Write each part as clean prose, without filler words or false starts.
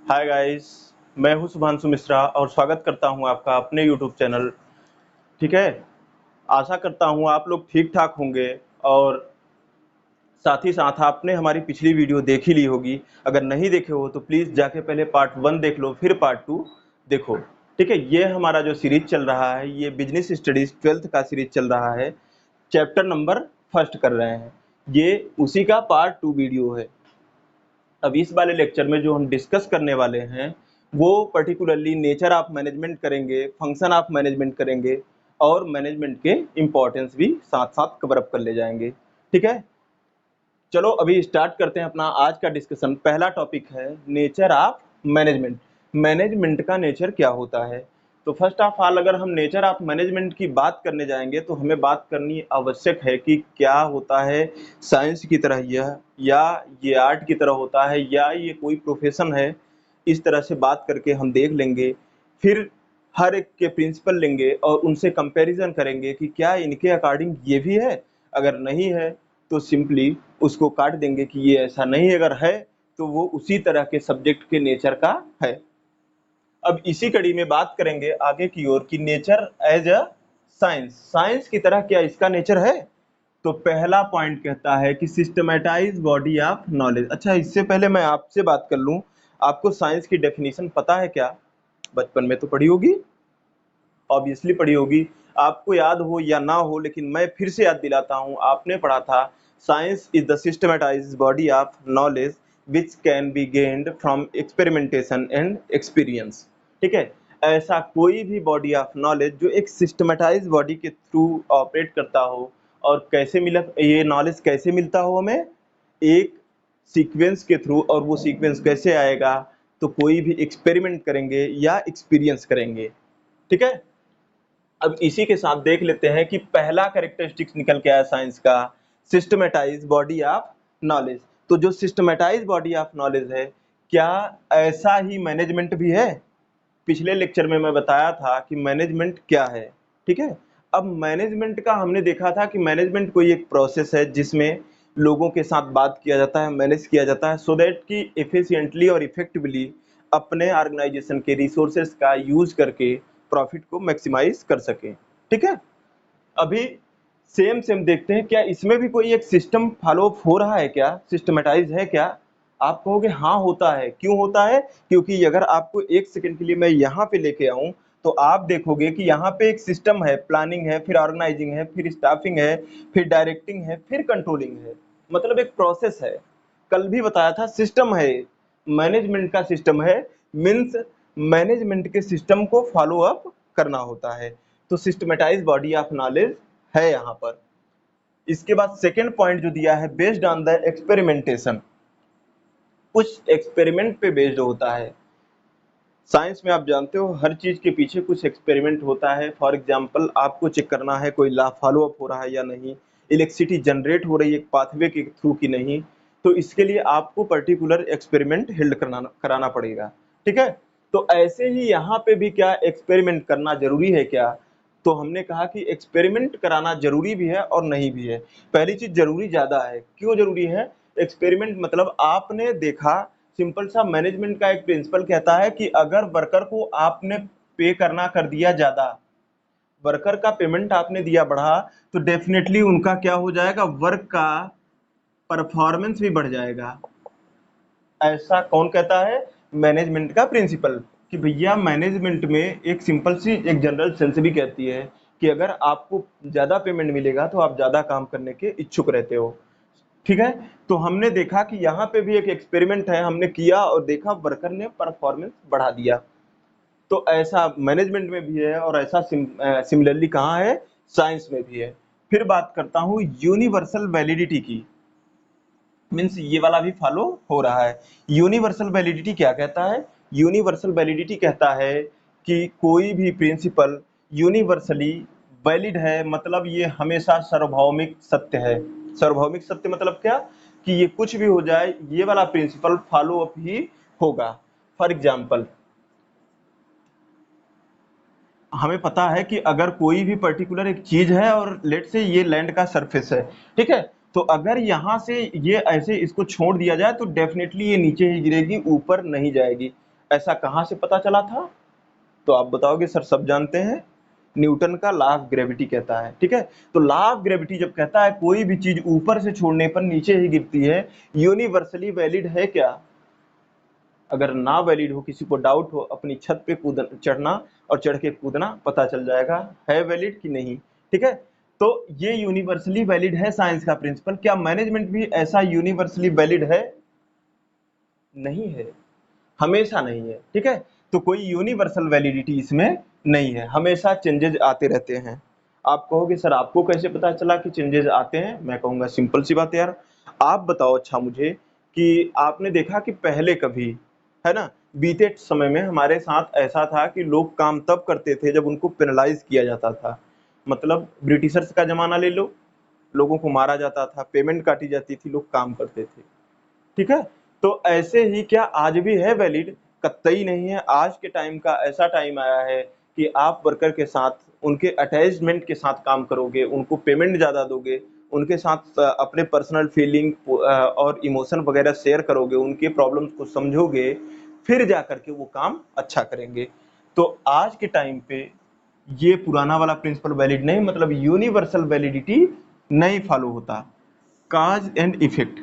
Hi guys, मैं हूं शुभांशु मिश्रा और स्वागत करता हूं आपका अपने यूट्यूब चैनल। ठीक है। आशा करता हूं आप लोग ठीक ठाक होंगे और साथ ही साथ आपने हमारी पिछली वीडियो देख ही ली होगी। अगर नहीं देखे हो तो प्लीज़ जाके पहले पार्ट 1 देख लो, फिर पार्ट 2 देखो। ठीक है। ये हमारा जो सीरीज चल रहा है, ये बिजनेस स्टडीज 12th का सीरीज चल रहा है। चैप्टर नंबर फर्स्ट कर रहे हैं। ये उसी का पार्ट 2 वीडियो है। अब इस वाले लेक्चर में जो हम डिस्कस करने वाले हैं वो पर्टिकुलरली नेचर ऑफ मैनेजमेंट करेंगे, फंक्शन ऑफ मैनेजमेंट करेंगे और मैनेजमेंट के इम्पोर्टेंस भी साथ साथ कवर अप कर ले जाएंगे। ठीक है। चलो अभी स्टार्ट करते हैं अपना आज का डिस्कशन। पहला टॉपिक है नेचर ऑफ मैनेजमेंट। मैनेजमेंट का नेचर क्या होता है। तो फर्स्ट ऑफ ऑल अगर हम नेचर ऑफ मैनेजमेंट की बात करने जाएंगे तो हमें बात करनी आवश्यक है कि क्या होता है साइंस की तरह यह, या ये आर्ट की तरह होता है, या ये कोई प्रोफेशन है। इस तरह से बात करके हम देख लेंगे। फिर हर एक के प्रिंसिपल लेंगे और उनसे कंपैरिजन करेंगे कि क्या इनके अकॉर्डिंग ये भी है। अगर नहीं है तो सिंपली उसको काट देंगे कि ये ऐसा नहीं, अगर है तो वो उसी तरह के सब्जेक्ट के नेचर का है। अब इसी कड़ी में बात करेंगे आगे की ओर कि nature as a science, science की तरह क्या इसका नेचर है। तो पहला पॉइंट कहता है कि सिस्टमेटाइज बॉडी ऑफ नॉलेज। अच्छा, इससे पहले मैं आपसे बात कर लूं, आपको साइंस की डेफिनेशन पता है क्या? बचपन में तो पढ़ी होगी, ऑब्वियसली पढ़ी होगी। आपको याद हो या ना हो लेकिन मैं फिर से याद दिलाता हूँ, आपने पढ़ा था science is the systematised body of knowledge which can be gained from experimentation and experience. ठीक है। ऐसा कोई भी बॉडी ऑफ नॉलेज जो एक सिस्टमेटाइज बॉडी के थ्रू ऑपरेट करता हो। और कैसे मिला ये नॉलेज, कैसे मिलता हो हमें? एक सीक्वेंस के थ्रू। और वो सीक्वेंस कैसे आएगा? तो कोई भी एक्सपेरिमेंट करेंगे या एक्सपीरियंस करेंगे। ठीक है। अब इसी के साथ देख लेते हैं कि पहला कैरेक्टरिस्टिक्स निकल के आया साइंस का, सिस्टमेटाइज बॉडी ऑफ नॉलेज। तो जो सिस्टमेटाइज बॉडी ऑफ नॉलेज है, क्या ऐसा ही मैनेजमेंट भी है? पिछले लेक्चर में मैं बताया था कि मैनेजमेंट क्या है। ठीक है। अब मैनेजमेंट का हमने देखा था कि मैनेजमेंट कोई एक प्रोसेस है जिसमें लोगों के साथ बात किया जाता है, मैनेज किया जाता है सो दैट कि एफिशिएंटली और इफेक्टिवली अपने ऑर्गेनाइजेशन के रिसोर्सेज का यूज करके प्रॉफिट को मैक्सिमाइज कर सके। ठीक है। अभी सेम सेम देखते हैं क्या इसमें भी कोई एक सिस्टम फॉलो हो रहा है क्या, सिस्टमेटाइज है क्या? आप कहोगे हाँ होता है। क्यों होता है? क्योंकि अगर आपको एक सेकंड के लिए मैं यहाँ पे लेके आऊं तो आप देखोगे कि यहाँ पे एक सिस्टम है, प्लानिंग है, फिर ऑर्गेनाइजिंग है, फिर स्टाफिंग है, फिर डायरेक्टिंग है, फिर कंट्रोलिंग है। मतलब एक प्रोसेस है। कल भी बताया था सिस्टम है, मैनेजमेंट का सिस्टम है। मीन्स मैनेजमेंट के सिस्टम को फॉलो अप करना होता है। तो सिस्टमेटाइज बॉडी ऑफ नॉलेज है यहाँ पर। इसके बाद सेकेंड पॉइंट जो दिया है, बेस्ड ऑन द एक्सपेरिमेंटेशन। कुछ एक्सपेरिमेंट पे बेस्ड होता है। साइंस में आप जानते हो हर चीज के पीछे कुछ एक्सपेरिमेंट होता है। फॉर एग्जांपल आपको चेक करना है कोई लॉ फॉलो अप हो रहा है या नहीं, इलेक्ट्रिसिटी जनरेट हो रही है एक पाथवे के थ्रू की नहीं। तो इसके लिए आपको पर्टिकुलर एक्सपेरिमेंट हेल्ड कराना पड़ेगा। ठीक है। तो ऐसे ही यहाँ पे भी क्या एक्सपेरिमेंट करना जरूरी है क्या? तो हमने कहा कि एक्सपेरिमेंट कराना जरूरी भी है और नहीं भी है। पहली चीज जरूरी ज्यादा है। क्यों जरूरी है? एक्सपेरिमेंट मतलब आपने देखा, सिंपल सा मैनेजमेंट का एक प्रिंसिपल कहता है कि अगर वर्कर को आपने पे करना कर दिया ज्यादा, वर्कर का पेमेंट आपने दिया बढ़ा, तो डेफिनेटली उनका क्या हो जाएगा, वर्क का परफॉर्मेंस भी बढ़ जाएगा। ऐसा कौन कहता है? मैनेजमेंट का प्रिंसिपल। कि भैया मैनेजमेंट में एक सिंपल सी एक जनरल सेंस भी कहती है कि अगर आपको ज्यादा पेमेंट मिलेगा तो आप ज्यादा काम करने के इच्छुक रहते हो। ठीक है। तो हमने देखा कि यहाँ पे भी एक एक्सपेरिमेंट है, हमने किया और देखा वर्कर ने परफॉर्मेंस बढ़ा दिया। तो ऐसा मैनेजमेंट में भी है और ऐसा सिमिलरली कहाँ है? साइंस में भी है। फिर बात करता हूँ यूनिवर्सल वैलिडिटी की। मीन्स ये वाला भी फॉलो हो रहा है। यूनिवर्सल वैलिडिटी क्या कहता है? यूनिवर्सल वैलिडिटी कहता है कि कोई भी प्रिंसिपल यूनिवर्सली वैलिड है, मतलब ये हमेशा सार्वभौमिक सत्य है। सार्वभौमिक सत्य मतलब क्या? कि ये कुछ भी हो जाए ये वाला प्रिंसिपल फॉलो अप ही होगा। फॉर एग्जाम्पल हमें पता है कि अगर कोई भी पर्टिकुलर एक चीज है और लेट से ये लैंड का सरफेस है, ठीक है, तो अगर यहाँ से ये ऐसे इसको छोड़ दिया जाए तो डेफिनेटली ये नीचे ही गिरेगी, ऊपर नहीं जाएगी। ऐसा कहाँ से पता चला था? तो आप बताओगे सर सब जानते हैं, न्यूटन का लॉ ऑफ ग्रेविटी कहता है, ठीक है। तो लॉ ऑफ ग्रेविटी जब कहता है कोई भी चीज ऊपर से छोड़ने पर नीचे ही गिरती है, यूनिवर्सली वैलिड है क्या? अगर ना वैलिड हो, किसी को डाउट हो, अपनी छत पे कूद चढ़ना और चढ़ के कूदना, पता चल जाएगा है वैलिड कि नहीं, ठीक है। तो ये यूनिवर्सली वैलिड है साइंस का प्रिंसिपल। क्या मैनेजमेंट भी ऐसा यूनिवर्सली वैलिड है? नहीं है, हमेशा नहीं है, ठीक है। तो कोई यूनिवर्सल वैलिडिटी इसमें नहीं है, हमेशा चेंजेस आते रहते हैं। आप कहोगे सर आपको कैसे पता चला कि चेंजेस आते हैं? मैं कहूंगा सिंपल सी बात है यार, आप बताओ अच्छा मुझे कि आपने देखा कि पहले कभी, है ना, बीते समय में हमारे साथ ऐसा था कि लोग काम तब करते थे जब उनको पेनलाइज किया जाता था। मतलब ब्रिटिशर्स का जमाना ले लो, लोगों को मारा जाता था, पेमेंट काटी जाती थी, लोग काम करते थे, ठीक है। तो ऐसे ही क्या आज भी है वैलिड? कतई नहीं है। आज के टाइम का ऐसा टाइम आया है कि आप वर्कर के साथ उनके अटैचमेंट के साथ काम करोगे, उनको पेमेंट ज़्यादा दोगे, उनके साथ अपने पर्सनल फीलिंग और इमोशन वगैरह शेयर करोगे, उनके प्रॉब्लम्स को समझोगे, फिर जा करके वो काम अच्छा करेंगे। तो आज के टाइम पे ये पुराना वाला प्रिंसिपल वैलिड नहीं, मतलब यूनिवर्सल वैलिडिटी नहीं फॉलो होता। काज and effect,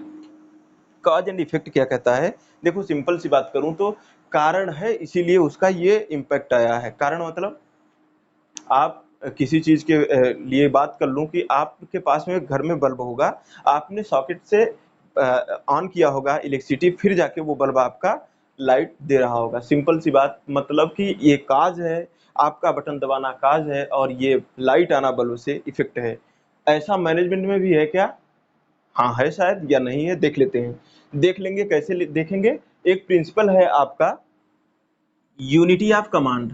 cause and effect क्या कहता है? देखो सिंपल सी बात करूं तो कारण है, इसीलिए उसका ये इम्पैक्ट आया है। कारण मतलब आप किसी चीज के लिए बात कर लूं कि आपके पास में घर में बल्ब होगा, आपने सॉकेट से ऑन किया होगा इलेक्ट्रिसिटी, फिर जाके वो बल्ब आपका लाइट दे रहा होगा। सिंपल सी बात, मतलब कि ये काज है, आपका बटन दबाना काज है, और ये लाइट आना बल्ब से इफेक्ट है। ऐसा मैनेजमेंट में भी है क्या? हाँ है शायद, या नहीं है, देख लेते हैं। देख लेंगे, कैसे देखेंगे? एक प्रिंसिपल है आपका यूनिटी ऑफ कमांड।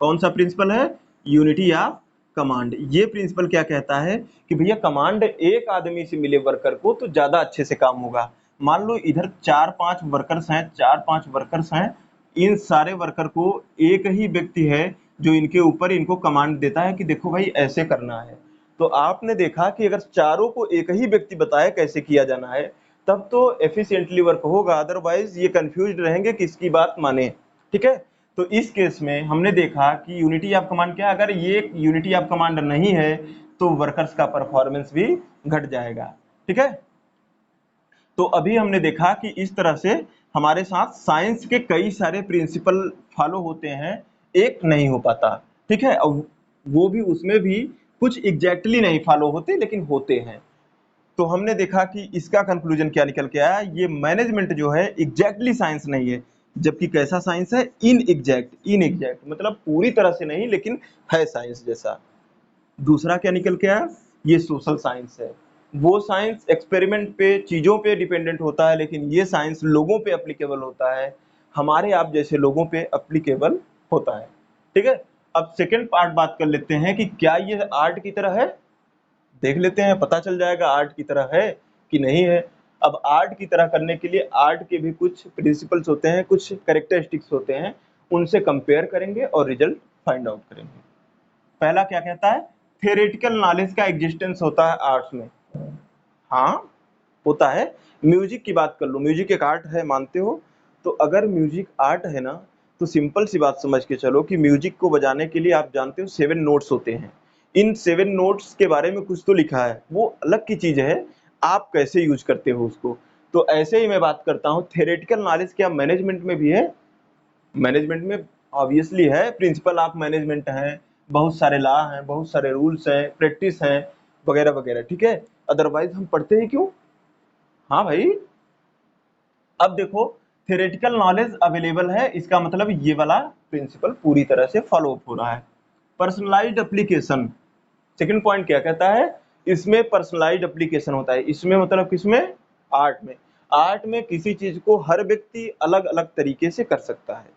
कौन सा प्रिंसिपल है? Unity of command. ये प्रिंसिपल क्या कहता है कि भैया कमांड एक आदमी से मिले वर्कर को तो ज्यादा अच्छे से काम होगा। मान लो इधर 4-5 वर्कर्स हैं, इन सारे वर्कर को एक ही व्यक्ति है जो इनके ऊपर इनको कमांड देता है कि देखो भाई ऐसे करना है। तो आपने देखा कि अगर चारों को एक ही व्यक्ति बताए कैसे किया जाना है, तब तो एफिशिएंटली वर्क होगा, अदरवाइज ये कंफ्यूज रहेंगे किसकी बात माने, ठीक है। तो इस केस में हमने देखा कि यूनिटी ऑफ कमांड क्या है? अगर ये यूनिटी ऑफ कमांड नहीं है तो वर्कर्स का परफॉर्मेंस भी घट जाएगा, ठीक है। तो अभी हमने देखा कि इस तरह से हमारे साथ साइंस के कई सारे प्रिंसिपल फॉलो होते हैं, एक नहीं हो पाता, ठीक है। और वो भी उसमें भी कुछ एग्जैक्टली नहीं फॉलो होते, लेकिन होते हैं। तो हमने देखा कि इसका कंक्लूजन क्या निकल के आया, ये मैनेजमेंट जो है एग्जैक्टली साइंस नहीं है, जबकि कैसा साइंस है? इन एग्जैक्ट, इन एग्जैक्ट मतलब पूरी तरह से नहीं, लेकिन है साइंस जैसा। दूसरा क्या निकल के आया? ये सोशल साइंस है। वो साइंस एक्सपेरिमेंट पे, चीजों पे डिपेंडेंट होता है, लेकिन ये साइंस लोगों पे एप्लीकेबल होता है, हमारे आप जैसे लोगों पे एप्लीकेबल होता है, ठीक है। अब सेकेंड पार्ट बात कर लेते हैं कि क्या ये आर्ट की तरह है? देख लेते हैं, पता चल जाएगा आर्ट की तरह है कि नहीं है। अब आर्ट की तरह करने के लिए आर्ट के भी कुछ प्रिंसिपल्स होते हैं, कुछ कैरेक्टरिस्टिक्स होते हैं, उनसे कंपेयर करेंगे और रिजल्ट फाइंड आउट करेंगे। पहला क्या कहता है? थियोरेटिकल नॉलेज का एग्जिस्टेंस होता है आर्ट्स में। हाँ होता है। म्यूजिक की बात कर लो, म्यूजिक एक आर्ट है, मानते हो? तो अगर म्यूजिक आर्ट है ना, तो सिंपल सी बात समझ के चलो कि म्यूजिक को बजाने के लिए आप जानते हो 7 नोट्स होते हैं। इन 7 नोट्स के बारे में कुछ तो लिखा है, वो अलग की चीज है, आप कैसे यूज करते हो उसको। तो ऐसे ही मैं बात करता हूँ, थियोरेटिकल नॉलेज क्या मैनेजमेंट में भी है? मैनेजमेंट में ऑब्वियसली है, प्रिंसिपल ऑफ मैनेजमेंट है, बहुत सारे लॉ हैं, बहुत सारे रूल्स हैं, प्रैक्टिस हैं, वगैरह वगैरह, ठीक है। अदरवाइज हम पढ़ते ही क्यों? हाँ भाई। अब देखो, थियोरेटिकल नॉलेज अवेलेबल है, इसका मतलब ये वाला प्रिंसिपल पूरी तरह से फॉलो अप हो रहा है। पर्सनलाइज्ड एप्लीकेशन, सेकंड पॉइंट क्या कहता है? इसमें पर्सनलाइज्ड एप्लीकेशन होता है। इसमें मतलब किसमें? आर्ट में। आर्ट में किसी चीज को हर व्यक्ति अलग अलग तरीके से कर सकता है।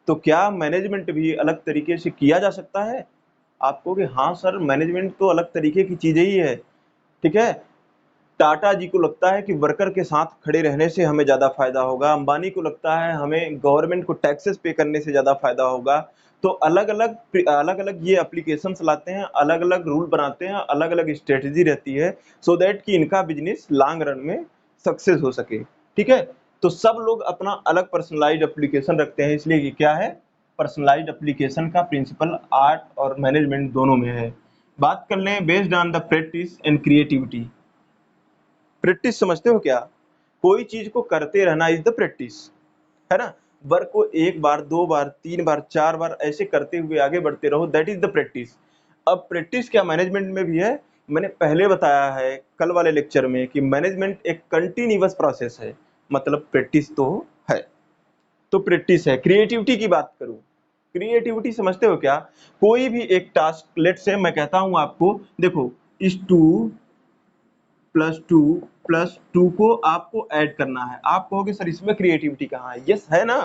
तो क्या मैनेजमेंट भी अलग तरीके से किया जा सकता है? आप कहोगे हाँ सर, मैनेजमेंट तो अलग तरीके की चीजें ही है, ठीक है। टाटा जी को लगता है कि वर्कर के साथ खड़े रहने से हमें ज्यादा फायदा होगा, अंबानी को लगता है हमें गवर्नमेंट को टैक्सेस पे करने से ज्यादा फायदा होगा। तो अलग अलग ये एप्लीकेशंस लाते हैं, अलग अलग रूल बनाते हैं, अलग अलग स्ट्रेटजी रहती है, सो दैट कि इनका बिजनेस लॉन्ग रन में सक्सेस हो सके, ठीक है। तो सब लोग अपना अलग पर्सनलाइज्ड एप्लीकेशन रखते हैं, इसलिए ये क्या है, पर्सनलाइज्ड एप्लीकेशन का प्रिंसिपल आर्ट और मैनेजमेंट दोनों में है। बात कर लें based on the practice and creativity. Practice समझते हो क्या? कोई चीज को करते रहना इज द प्रैक्टिस, है ना। वर्क को एक बार, दो बार, तीन बार, चार बार ऐसे करते हुए आगे बढ़ते रहो, दैट इज द प्रैक्टिस। अब प्रैक्टिस क्या मैनेजमेंट में भी है? मैंने पहले बताया है कल वाले लेक्चर में कि मैनेजमेंट एक कंटिन्यूअस प्रोसेस है, मतलब प्रैक्टिस तो है। तो प्रैक्टिस है। क्रिएटिविटी की बात करूं, क्रिएटिविटी समझते हो क्या? कोई भी एक टास्क, लेट से मैं कहता हूं आपको, देखो इस 2+2+2 को आपको ऐड करना है। आप कहोगे सर इसमें क्रिएटिविटी कहाँ है? यस है ना।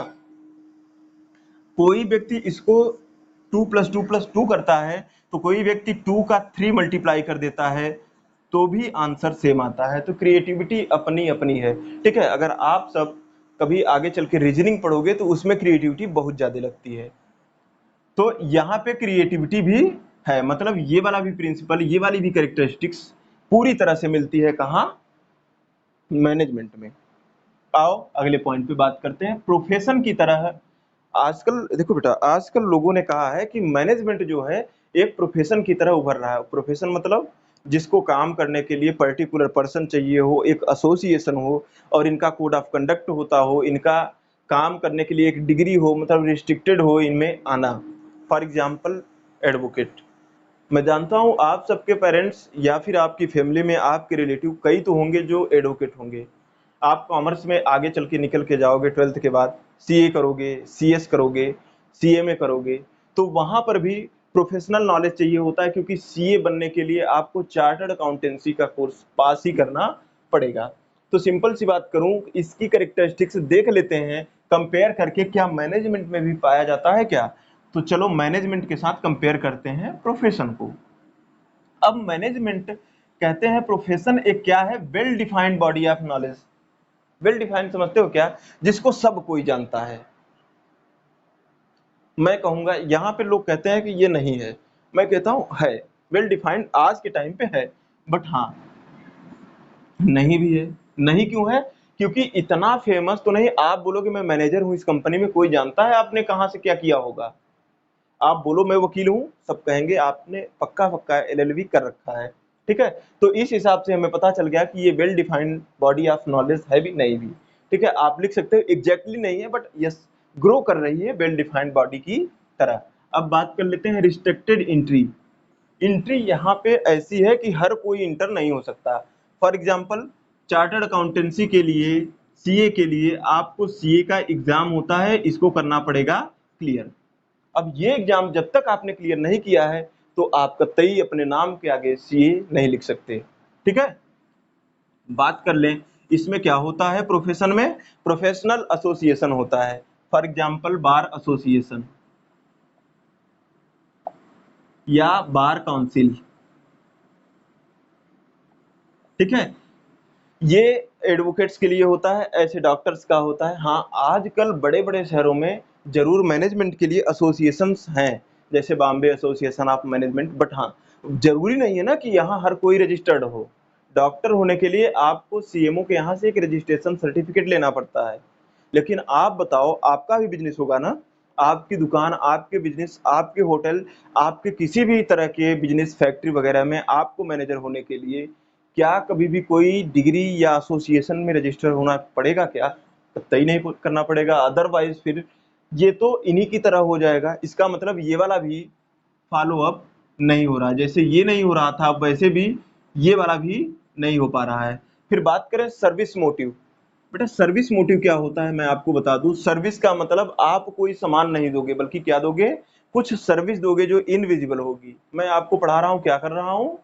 कोई व्यक्ति इसको 2+2+2 करता है, तो कोई व्यक्ति 2 का 3 मल्टीप्लाई कर देता है, तो भी आंसर सेम आता है। तो क्रिएटिविटी अपनी अपनी है, ठीक है। अगर आप सब कभी आगे चल के रीजनिंग पढ़ोगे तो उसमें क्रिएटिविटी बहुत ज्यादा लगती है। तो यहाँ पे क्रिएटिविटी भी है, मतलब ये वाला भी प्रिंसिपल, ये वाली भी कैरेक्टरिस्टिक्स पूरी तरह से मिलती है कहाँ? मैनेजमेंट में। आओ अगले पॉइंट पे बात करते हैं। प्रोफेशन की तरह आजकल देखो बेटा, आजकल लोगों ने कहा है कि मैनेजमेंट जो है एक प्रोफेशन की तरह उभर रहा है। प्रोफेशन मतलब जिसको काम करने के लिए पर्टिकुलर पर्सन चाहिए हो, एक एसोसिएशन हो, और इनका कोड ऑफ कंडक्ट होता हो, इनका काम करने के लिए एक डिग्री हो, मतलब रिस्ट्रिक्टेड हो इनमें आना। For example advocate. मैं जानता हूँ आप सबके पेरेंट्स या फिर आपकी फैमिली में आपके रिलेटिव कई तो होंगे जो एडवोकेट होंगे। आप कॉमर्स में आगे चल के निकल के जाओगे, 12th के बाद सीए करोगे, सीएस करोगे, सीएमए करोगे, तो वहां पर भी प्रोफेशनल नॉलेज चाहिए होता है, क्योंकि सीए बनने के लिए आपको चार्टर्ड अकाउंटेंसी का कोर्स पास ही करना पड़ेगा। तो सिंपल सी बात करूं, इसकी कैरेक्टरिस्टिक्स देख लेते हैं कंपेयर करके, क्या मैनेजमेंट में भी पाया जाता है क्या? तो चलो मैनेजमेंट के साथ कंपेयर करते हैं प्रोफेशन को। अब मैनेजमेंट कहते हैं प्रोफेशन एक क्या है? Well defined body of knowledge. Well defined समझते हो क्या? जिसको सब कोई जानता है। मैं कहूंगा यहाँ पे लोग कहते हैं कि ये नहीं है, मैं कहता हूं है। वेल डिफाइंड आज के टाइम पे है, बट हाँ नहीं भी है। नहीं क्यों है? क्योंकि इतना फेमस तो नहीं। आप बोलोगे मैं मैनेजर हूं इस कंपनी में, कोई जानता है आपने कहां से क्या किया होगा? आप बोलो मैं वकील हूँ, सब कहेंगे आपने पक्का पक्का एलएलबी कर रखा है, ठीक है। तो इस हिसाब से हमें पता चल गया कि ये well defined body of knowledge है भी नहीं भी, ठीक है। आप लिख सकते हो एग्जैक्टली नहीं है, बट यस ग्रो कर रही है वेल डिफाइंड बॉडी की तरह। अब बात कर लेते हैं रिस्ट्रिक्टेड एंट्री। एंट्री यहाँ पे ऐसी है कि हर कोई इंटर नहीं हो सकता। फॉर एग्जाम्पल चार्टर्ड अकाउंटेंसी के लिए, सीए के लिए आपको सीए का एग्जाम होता है, इसको करना पड़ेगा क्लियर। अब ये एग्जाम जब तक आपने क्लियर नहीं किया है, तो आप कतई अपने नाम के आगे सीए नहीं लिख सकते, ठीक है। बात कर लें इसमें क्या होता है प्रोफेशन में? प्रोफेशनल एसोसिएशन होता है। फॉर एग्जाम्पल बार एसोसिएशन या बार काउंसिल, ठीक है। ये एडवोकेट्स के लिए होता है, ऐसे डॉक्टर्स का होता है। हाँ आजकल बड़े बड़े शहरों में जरूर मैनेजमेंट के लिए एसोसिएशंस हैं, जैसे Bombay association of management, but हाँ जरूरी नहीं है ना कि यहाँ हर कोई रजिस्टर्ड हो। डॉक्टर होने के लिए आपको सीएमओ के यहाँ से एक रजिस्ट्रेशन सर्टिफिकेट लेना पड़ता है। लेकिन आप बताओ, आपका भी बिजनेस होगा ना, आपकी दुकान, आपके बिजनेस, आपके होटल, आपके किसी भी तरह के बिजनेस फैक्ट्री वगैरह में आपको मैनेजर होने के लिए क्या कभी भी कोई डिग्री या एसोसिएशन में रजिस्टर होना पड़ेगा क्या? कतई नहीं करना पड़ेगा। अदरवाइज फिर ये तो इन्हीं की तरह हो जाएगा। इसका मतलब ये वाला भी फॉलो अप नहीं हो रहा, जैसे ये नहीं हो रहा था वैसे भी ये वाला भी नहीं हो पा रहा है। फिर बात करें सर्विस मोटिव। बेटा सर्विस मोटिव क्या होता है मैं आपको बता दूं। सर्विस का मतलब आप कोई सामान नहीं दोगे, बल्कि क्या दोगे? कुछ सर्विस दोगे जो इनविजिबल होगी। मैं आपको पढ़ा रहा हूं, क्या कर रहा हूं?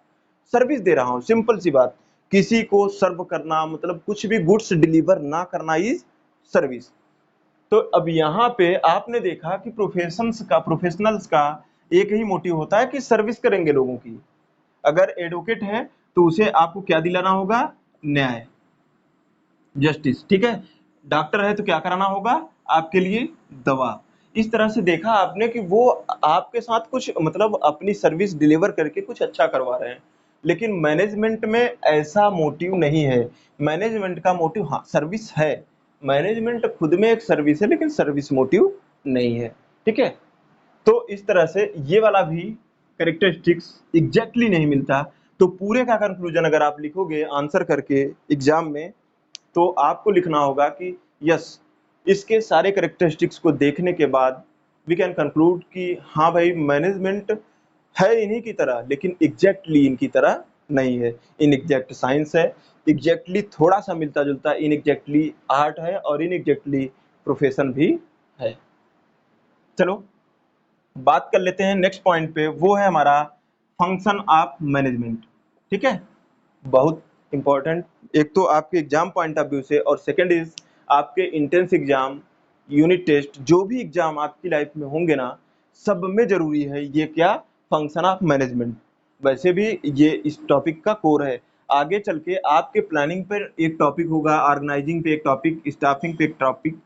सर्विस दे रहा हूं। सिंपल सी बात, किसी को सर्व करना मतलब कुछ भी गुड्स डिलीवर ना करना इज सर्विस। तो अब यहाँ पे आपने देखा कि प्रोफेशनल्स का एक ही मोटिव होता है कि सर्विस करेंगे लोगों की। अगर एडवोकेट है तो उसे आपको क्या दिलाना होगा? न्याय, जस्टिस, ठीक है। डॉक्टर है तो क्या कराना होगा आपके लिए? दवा। इस तरह से देखा आपने कि वो आपके साथ कुछ मतलब अपनी सर्विस डिलीवर करके कुछ अच्छा करवा रहे हैं। लेकिन मैनेजमेंट में ऐसा मोटिव नहीं है। मैनेजमेंट का मोटिव हाँ सर्विस है, मैनेजमेंट खुद में एक सर्विस है, लेकिन सर्विस मोटिव नहीं है, ठीक है। तो इस तरह से ये वाला भी कैरेक्टरिस्टिक्स एग्जैक्टली नहीं मिलता। तो पूरे का कंक्लूजन अगर आप लिखोगे आंसर करके एग्जाम में, तो आपको लिखना होगा कि यस, इसके सारे कैरेक्टरिस्टिक्स को देखने के बाद वी कैन कंक्लूड कि हाँ भाई, मैनेजमेंट है इन्हीं की तरह, लेकिन एग्जैक्टली इनकी तरह नहीं है। इन एग्जैक्ट साइंस है, एग्जैक्टली थोड़ा सा मिलता जुलता इन एग्जैक्टली आर्ट है, और इन एग्जैक्टली प्रोफेशन भी है। चलो बात कर लेते हैं नेक्स्ट पॉइंट पे, वो है हमारा फंक्शन ऑफ मैनेजमेंट, ठीक है। बहुत इंपॉर्टेंट, एक तो आपके एग्जाम पॉइंट ऑफ व्यू से, और सेकंड इज आपके इंट्रेंस एग्जाम, यूनिट टेस्ट, जो भी एग्जाम आपकी लाइफ में होंगे ना, सब में जरूरी है ये क्या, फंक्शन ऑफ मैनेजमेंट। वैसे भी ये इस टॉपिक का कोर है। आगे चल के आपके प्लानिंग पर एक टॉपिक होगा, ऑर्गेनाइजिंग पे एक टॉपिक, स्टाफिंग पे एक टॉपिक,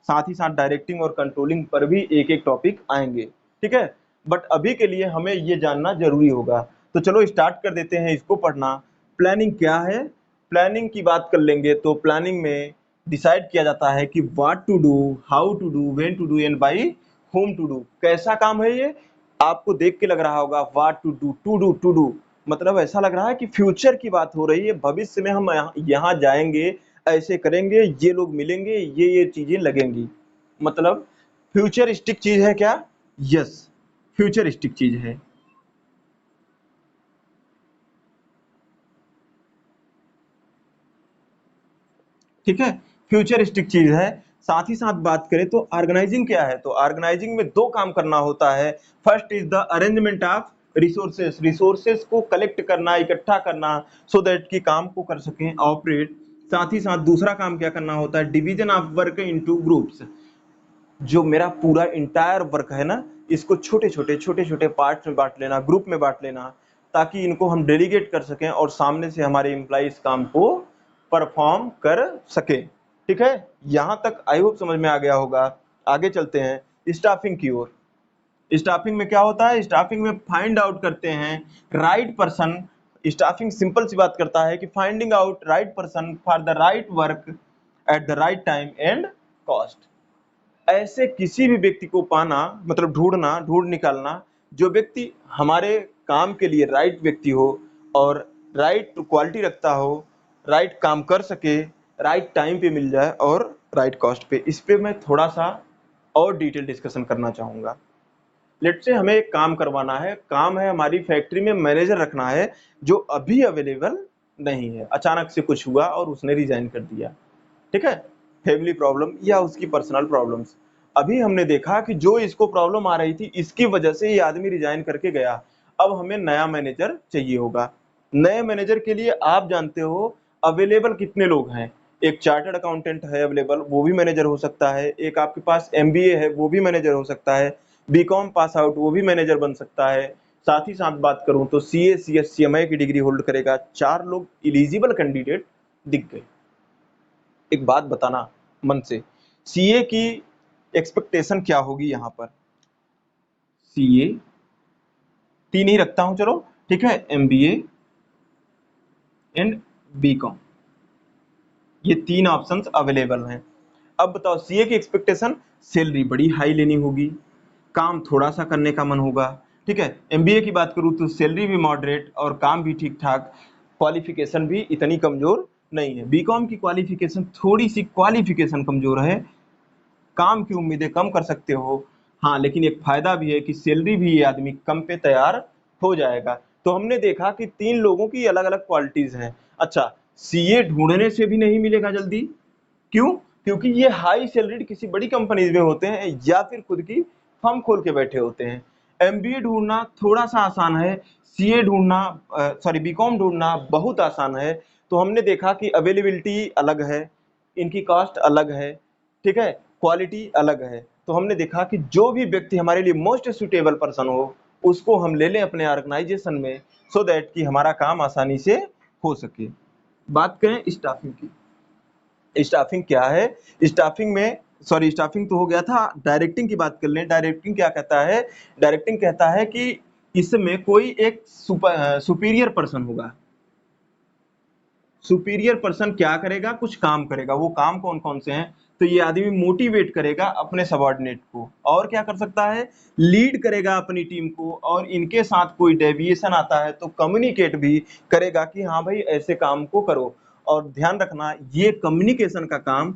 साथ ही साथ डायरेक्टिंग और कंट्रोलिंग पर भी एक एक टॉपिक आएंगे, ठीक है। बट अभी के लिए हमें ये जानना जरूरी होगा। तो चलो स्टार्ट कर देते हैं इसको पढ़ना। प्लानिंग क्या है? प्लानिंग की बात कर लेंगे तो प्लानिंग में डिसाइड किया जाता है कि what to do, how to do, when to do and by whom to do. कैसा काम है ये? आपको देख के लग रहा होगा what to do, to do, मतलब ऐसा लग रहा है कि फ्यूचर की बात हो रही है, भविष्य में हम यहाँ जाएंगे, ऐसे करेंगे, ये लोग मिलेंगे, ये चीजें लगेंगी, मतलब फ्यूचरिस्टिक चीज है क्या? यस, फ्यूचरिस्टिक चीज है। ठीक है, फ्यूचरिस्टिक चीज है। साथ ही साथ बात करें तो ऑर्गेनाइजिंग क्या है? तो ऑर्गेनाइजिंग में दो काम करना होता है। First is the arrangement of resources, resources को कलेक्ट करना, इकट्ठा करना, सो दैट कि काम को कर सकें ऑपरेट। साथ ही साथ दूसरा काम क्या करना होता है? Division of work into groups. जो मेरा पूरा इंटायर वर्क है ना, इसको छोटे छोटे पार्ट्स में बांट लेना, ग्रुप में बांट लेना, ताकि इनको हम डेलीगेट कर सकें और सामने से हमारे एम्प्लॉइज काम को परफॉर्म कर सके। ठीक है, यहां तक आई होप समझ में आ गया होगा। आगे चलते हैं स्टाफिंग की ओर। स्टाफिंग में क्या होता है? स्टाफिंग में फाइंड आउट करते हैं राइट पर्सन। स्टाफिंग सिंपल सी बात करता है कि finding out right person for the right work at the right time and cost. ऐसे किसी भी व्यक्ति को पाना, मतलब ढूंढना, ढूंढ निकालना, जो व्यक्ति हमारे काम के लिए राइट व्यक्ति हो, और राइट क्वालिटी रखता हो, राइट काम कर सके, राइट टाइम पे मिल जाए, और राइट कॉस्ट पे। इस पे मैं थोड़ा सा और डिटेल डिस्कशन करना चाहूंगा। लेट से हमें एक काम करवाना है, काम है हमारी फैक्ट्री में मैनेजर रखना है, जो अभी अवेलेबल नहीं है, अचानक से कुछ हुआ और उसने रिजाइन कर दिया, ठीक है, फैमिली प्रॉब्लम या उसकी पर्सनल प्रॉब्लम्स। अभी हमने देखा कि जो इसको प्रॉब्लम आ रही थी, इसकी वजह से ये आदमी रिजाइन करके गया। अब हमें नया मैनेजर चाहिए होगा। नए मैनेजर के लिए आप जानते हो अवेलेबल कितने लोग हैं। एक चार्टर्ड अकाउंटेंट है अवेलेबल, वो भी मैनेजर हो सकता है। एक आपके पास एमबीए है, वो भी मैनेजर हो सकता है। बीकॉम पास आउट, वो भी मैनेजर बन सकता है। साथ ही साथ बात करूं तो सीए, सीएस, सीएमए की डिग्री होल्ड करेगा। 4 लोग इलिजिबल कैंडिडेट दिख गए। एक बात बताना मन से, सीए की एक्सपेक्टेशन क्या होगी? यहाँ पर सीए 3 ही रखता हूं, चलो ठीक है, एमबीए एंड बीकॉम, ये 3 ऑप्शंस अवेलेबल हैं। अब बताओ सीए की एक्सपेक्टेशन, सैलरी बड़ी हाई लेनी होगी, काम थोड़ा सा करने का मन होगा, ठीक है। एमबीए की बात करूं तो सैलरी भी मॉडरेट और काम भी ठीक ठाक, क्वालिफिकेशन भी इतनी कमजोर नहीं है। बीकॉम की क्वालिफिकेशन, थोड़ी सी क्वालिफिकेशन कमजोर है, काम की उम्मीदें कम कर सकते हो। हाँ, लेकिन एक फायदा भी है कि सैलरी भी ये आदमी कम पे तैयार हो जाएगा। तो हमने देखा कि 3 लोगों की अलग अलग क्वालिटीज हैं। अच्छा, सीए ढूंढने से भी नहीं मिलेगा जल्दी, क्यों? क्योंकि ये हाई सैलरीड किसी बड़ी कंपनीज में होते हैं, या फिर खुद की फर्म खोल के बैठे होते हैं। एमबीए ढूंढना थोड़ा सा आसान है, सीए ढूंढना, सॉरी, बीकॉम ढूंढना बहुत आसान है। तो हमने देखा कि अवेलेबिलिटी अलग है, इनकी कॉस्ट अलग है, ठीक है, क्वालिटी अलग है। तो हमने देखा कि जो भी व्यक्ति हमारे लिए मोस्ट सुटेबल पर्सन हो, उसको हम ले लें अपने ऑर्गेनाइजेशन में, सो दैट कि हमारा काम आसानी से हो सके। बात करें स्टाफिंग की। स्टाफिंग क्या है? स्टाफिंग में, सॉरी, स्टाफिंग तो हो गया था, डायरेक्टिंग की बात कर लें। डायरेक्टिंग क्या कहता है? डायरेक्टिंग कहता है कि इसमें कोई एक सुपीरियर पर्सन होगा। सुपीरियर पर्सन क्या करेगा, कुछ काम करेगा। वो काम कौन कौन से हैं, तो ये आदमी मोटिवेट करेगा अपने सबॉर्डिनेट को, और क्या कर सकता है, लीड करेगा अपनी टीम को, और इनके साथ कोई डेविएशन आता है तो कम्युनिकेट भी करेगा कि हाँ भाई ऐसे काम को करो। और ध्यान रखना, ये कम्युनिकेशन का काम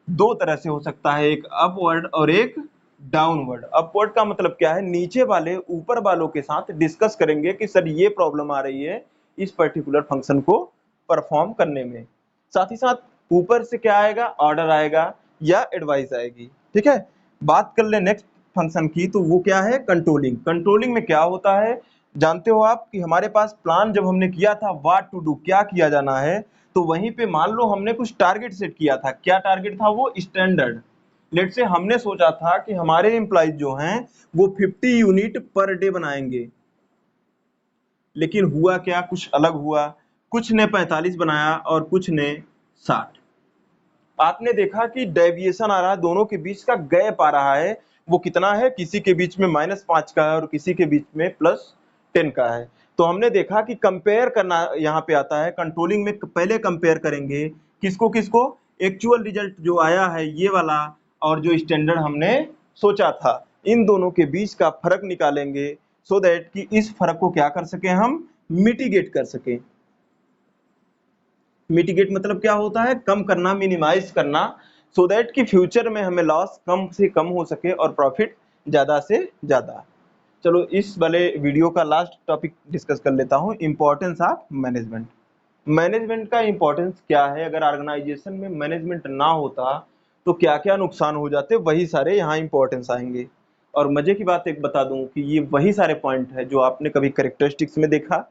दो तरह से हो सकता है, एक अपवर्ड और एक डाउनवर्ड। अपवर्ड का मतलब क्या है, नीचे वाले ऊपर वालों के साथ डिस्कस करेंगे कि सर ये प्रॉब्लम आ रही है इस पर्टिकुलर फंक्शन को परफॉर्म करने में। साथ ही साथ ऊपर से क्या आएगा, ऑर्डर आएगा या एडवाइस आएगी। ठीक है, बात कर ले नेक्स्ट फंक्शन की, तो वो क्या है, कंट्रोलिंग। कंट्रोलिंग में क्या होता है, जानते हो आप कि हमारे पास प्लान जब हमने किया था व्हाट टू डू, क्या किया जाना है, तो वहीं पे मान लो हमने कुछ टारगेट सेट किया था। क्या टारगेट था वो, स्टैंडर्ड। लेट से हमने सोचा था कि हमारे एम्प्लॉइज जो हैं वो 50 यूनिट पर डे बनाएंगे, लेकिन हुआ क्या, कुछ अलग हुआ। कुछ ने 45 बनाया और कुछ ने 60। आपने देखा कि डेविएशन आ रहा है, दोनों के बीच का गैप आ रहा है। वो कितना है, किसी के बीच में -5 का है और किसी के बीच में +10 का है। तो हमने देखा कि कंपेयर करना यहाँ पे आता है। कंट्रोलिंग में पहले कंपेयर करेंगे किसको किसको, एक्चुअल रिजल्ट जो आया है ये वाला, और जो स्टैंडर्ड हमने सोचा था, इन दोनों के बीच का फर्क निकालेंगे, सो दैट कि इस फर्क को क्या कर सके, हम मिटिगेट कर सके। मिटिगेट मतलब क्या होता है, कम करना, मिनिमाइज करना, सो दैट कि फ्यूचर में हमें लॉस कम से कम हो सके और प्रॉफिट ज्यादा से ज्यादा। चलो इस वाले वीडियो का लास्ट टॉपिक डिस्कस कर लेता हूँ, इंपॉर्टेंस ऑफ मैनेजमेंट। मैनेजमेंट का इंपॉर्टेंस क्या है, अगर ऑर्गेनाइजेशन में मैनेजमेंट ना होता तो क्या क्या नुकसान हो जाते, वही सारे यहाँ इंपॉर्टेंस आएंगे। और मजे की बात एक बता दूं कि ये वही सारे पॉइंट है जो आपने कभी करेक्टरिस्टिक्स में देखा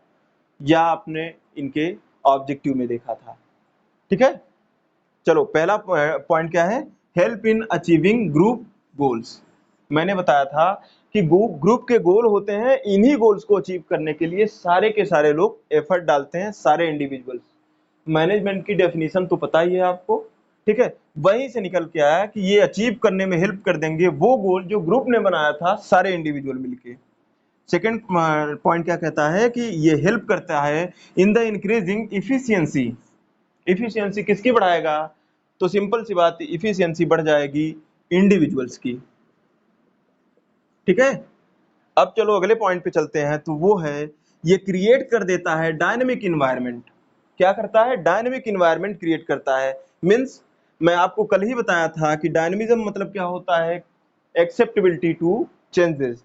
या आपने इनके ऑब्जेक्टिव में देखा था। ठीक है, चलो पहला पॉइंट क्या है, help in achieving group goals. मैंने बताया था कि ग्रुप के गोल होते हैं, इन्हीं गोल्स को अचीव करने के लिए सारे के सारे लोग एफर्ट डालते हैं, सारे इंडिविजुअल्स। मैनेजमेंट की डेफिनेशन तो पता ही है आपको। ठीक है, वहीं से निकल के आया कि ये अचीव करने में हेल्प कर देंगे वो गोल जो ग्रुप ने बनाया था, सारे इंडिविजुअल मिलके। सेकेंड पॉइंट क्या कहता है कि ये हेल्प करता है in the increasing efficiency. Efficiency किसकी बढ़ाएगा, तो सिंपल सी बात, इफिशियंसी बढ़ जाएगी इंडिविजुअल्स की। ठीक है, अब चलो अगले पॉइंट पे चलते हैं, तो वो है ये क्रिएट कर देता है डायनेमिक इन्वायरमेंट। क्या करता है, डायनेमिक इन्वायरमेंट क्रिएट करता है। मींस मैं आपको कल ही बताया था कि डायनेमिज्म मतलब क्या होता है, acceptability to changes.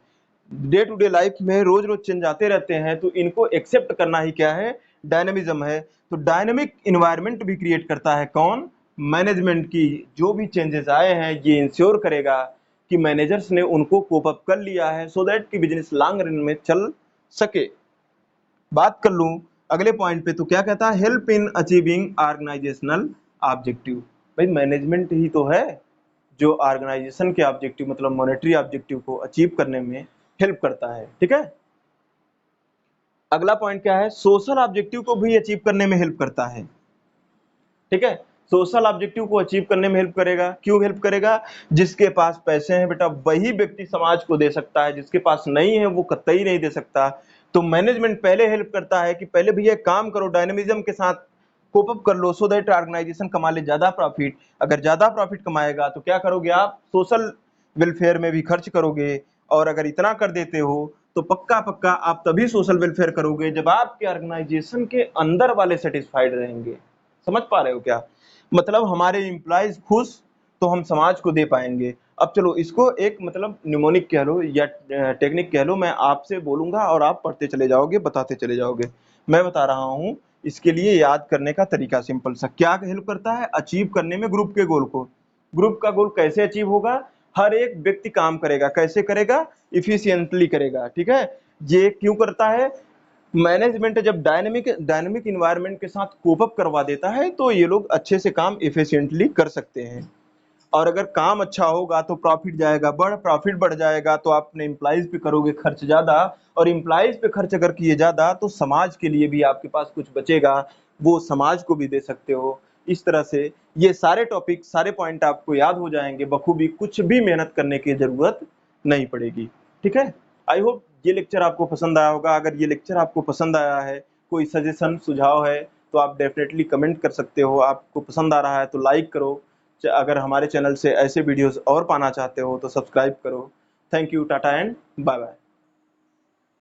Day to day life में रोज रोज चेंज आते रहते हैं, तो इनको एक्सेप्ट करना ही क्या है, डायनेमिज्म है। तो डायनेमिक इन्वायरमेंट भी क्रिएट करता है कौन, मैनेजमेंट की। जो भी चेंजेस आए हैं ये इंश्योर करेगा कि मैनेजर्स ने उनको कोप अप कर लिया है, सो दैट कि बिजनेस लॉन्ग रन में चल सके। बात कर लूं अगले पॉइंट पे, तो क्या कहता है, help in achieving organisational objective. भाई मैनेजमेंट ही तो है जो ऑर्गेनाइजेशन के ऑब्जेक्टिव मतलब मॉनेटरी ऑब्जेक्टिव को अचीव करने में हेल्प करता है। ठीक है, अगला पॉइंट क्या है, सोशल ऑब्जेक्टिव को भी अचीव करने में हेल्प करता है। ठीक है, सोशल ऑब्जेक्टिव को अचीव करने में हेल्प करेगा। क्यों हेल्प करेगा, जिसके पास पैसे हैं बेटा वही व्यक्ति समाज को दे सकता है, जिसके पास नहीं है वो कतई नहीं दे सकता। तो मैनेजमेंट पहले हेल्प करता है कि पहले भैया काम करो, डायनेमिज्म के साथ कोप अप कर लो, सो दैट ऑर्गेनाइजेशन कमा ले ज्यादा प्रॉफिट। अगर ज्यादा प्रॉफिट कमाएगा तो क्या करोगे आप, सोशल वेलफेयर में भी खर्च करोगे। और अगर इतना कर देते हो तो पक्का पक्का आप तभी सोशल वेलफेयर करोगे जब आपके ऑर्गेनाइजेशन के अंदर वाले सेटिस्फाइड रहेंगे। समझ पा रहे हो क्या, मतलब हमारे एम्प्लॉइज खुश तो हम समाज को दे पाएंगे। अब चलो इसको एक मतलब निमोनिक कह लो या टेक्निक कह लो, मैं आपसे बोलूंगा और आप पढ़ते चले जाओगे, बताते चले जाओगे। मैं बता रहा हूँ, इसके लिए याद करने का तरीका सिंपल सा, क्या हेल्प करता है अचीव करने में ग्रुप के गोल को। ग्रुप का गोल कैसे अचीव होगा, हर एक व्यक्ति काम करेगा, कैसे करेगा, इफिशियंटली करेगा। ठीक है, ये क्यों करता है, मैनेजमेंट जब डायनेमिक इन्वायरमेंट के साथ कोप अप करवा देता है तो ये लोग अच्छे से काम इफिशिएंटली कर सकते हैं। और अगर काम अच्छा होगा तो प्रॉफिट जाएगा, प्रॉफिट बढ़ जाएगा तो आप अपने एम्प्लॉइज पे करोगे खर्च ज्यादा, और एम्प्लॉइज पे खर्च अगर किए ज्यादा तो समाज के लिए भी आपके पास कुछ बचेगा, वो समाज को भी दे सकते हो। इस तरह से ये सारे टॉपिक सारे पॉइंट आपको याद हो जाएंगे बखूबी, कुछ भी मेहनत करने की जरूरत नहीं पड़ेगी। ठीक है, आई होप ये लेक्चर आपको पसंद आया होगा। अगर ये लेक्चर आपको पसंद आया है, कोई सजेशन सुझाव है तो आप डेफिनेटली कमेंट कर सकते हो। आपको पसंद आ रहा है तो लाइक करो। अगर हमारे चैनल से ऐसे वीडियोस और पाना चाहते हो तो सब्सक्राइब करो। Thank you, tata and bye bye.